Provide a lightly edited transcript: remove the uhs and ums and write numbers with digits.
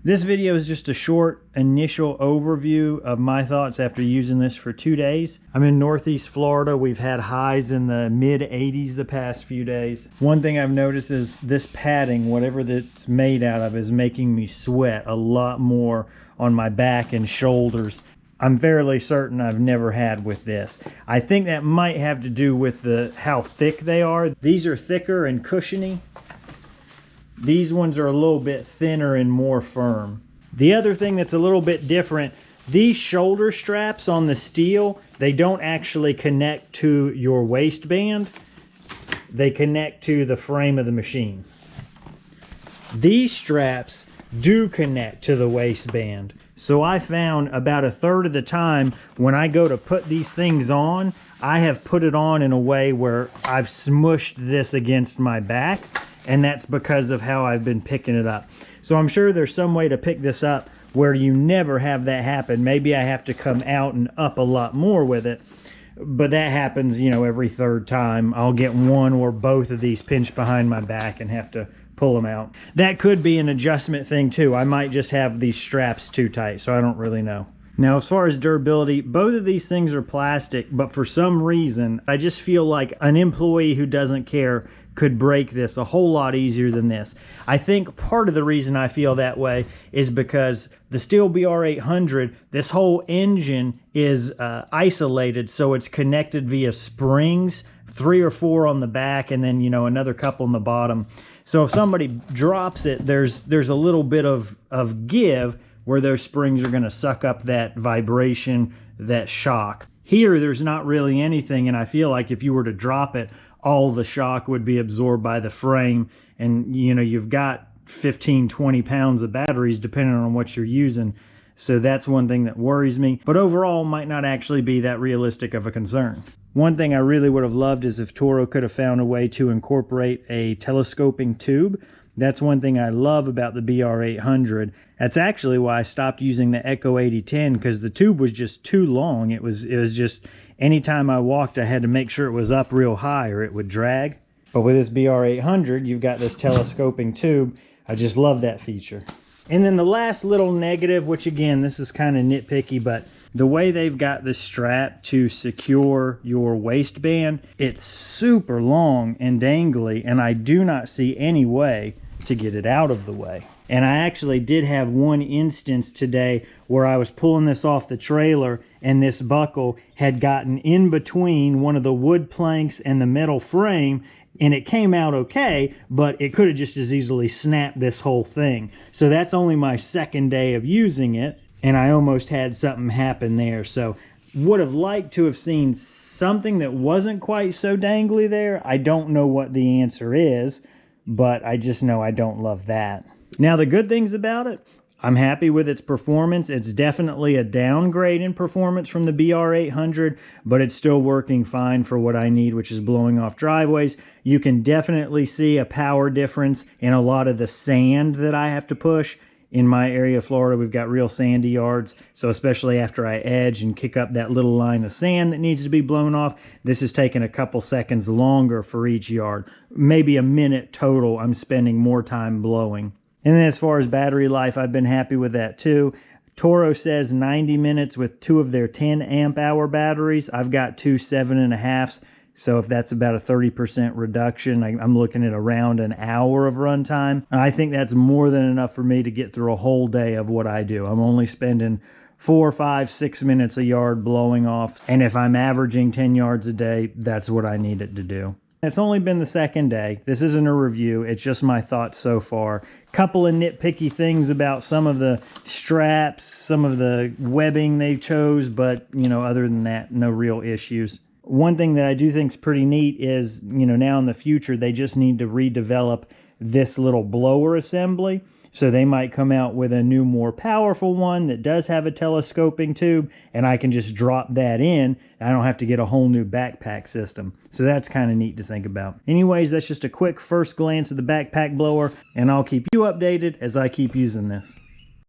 This video is just a short initial overview of my thoughts after using this for 2 days. I'm in Northeast Florida. We've had highs in the mid 80s the past few days. One thing I've noticed is this padding, whatever that's made out of, is making me sweat a lot more on my back and shoulders. I'm fairly certain I've never had with this. I think that might have to do with how thick they are. These are thicker and cushiony. These ones are a little bit thinner and more firm. The other thing that's a little bit different, these shoulder straps on the steel, they don't actually connect to your waistband. They connect to the frame of the machine. These straps do connect to the waistband. So I found about a third of the time when I go to put these things on, I have put it on in a way where I've smushed this against my back. And that's because of how I've been picking it up. So I'm sure there's some way to pick this up where you never have that happen. Maybe I have to come out and up a lot more with it. But that happens, you know, every third time. I'll get one or both of these pinched behind my back and have to pull them out. That could be an adjustment thing too. I might just have these straps too tight, so I don't really know. Now, as far as durability, both of these things are plastic, but for some reason, I just feel like an employee who doesn't care could break this a whole lot easier than this. I think part of the reason I feel that way is because the Stihl BR800, this whole engine is isolated, so it's connected via springs, 3 or 4 on the back, and then, you know, another couple on the bottom. So if somebody drops it, there's a little bit of give where those springs are going to suck up that vibration, that shock. Here, there's not really anything, and I feel like if you were to drop it, all the shock would be absorbed by the frame, and you know, you've got 15-20 pounds of batteries depending on what you're using. So that's one thing that worries me, but overall might not actually be that realistic of a concern. One thing I really would have loved is if Toro could have found a way to incorporate a telescoping tube. That's one thing I love about the BR800. That's actually why I stopped using the Echo 8010, because the tube was just too long. It was just, anytime I walked, I had to make sure it was up real high or it would drag. But with this BR800, you've got this telescoping tube. I just love that feature. And then the last little negative, which again, this is kind of nitpicky, but the way they've got the strap to secure your waistband, it's super long and dangly, and I do not see any way to get it out of the way. And I actually did have one instance today where I was pulling this off the trailer and this buckle had gotten in between one of the wood planks and the metal frame, and it came out okay, but it could have just as easily snapped this whole thing. So that's only my second day of using it, and I almost had something happen there. So would have liked to have seen something that wasn't quite so dangly there. I don't know what the answer is, but I just know I don't love that. Now, the good things about it, I'm happy with its performance. It's definitely a downgrade in performance from the BR800, but it's still working fine for what I need, which is blowing off driveways. You can definitely see a power difference in a lot of the sand that I have to push. In my area of Florida, we've got real sandy yards, so especially after I edge and kick up that little line of sand that needs to be blown off, this is taking a couple seconds longer for each yard. Maybe a minute total I'm spending more time blowing. And then as far as battery life, I've been happy with that too. Toro says 90 minutes with 2 of their 10 amp hour batteries. I've got 2 7.5s. So if that's about a 30% reduction, I'm looking at around an hour of runtime. I think that's more than enough for me to get through a whole day of what I do. I'm only spending 4, 5, 6 minutes a yard blowing off. And if I'm averaging 10 yards a day, that's what I need it to do. It's only been the second day. This isn't a review. It's just my thoughts so far. Couple of nitpicky things about some of the straps, some of the webbing they chose, but you know, other than that, no real issues. One thing that I do think is pretty neat is, you know, now in the future, they just need to redevelop this little blower assembly. So they might come out with a new, more powerful one that does have a telescoping tube, and I can just drop that in. I don't have to get a whole new backpack system. So that's kind of neat to think about. Anyways, that's just a quick first glance at the backpack blower, and I'll keep you updated as I keep using this.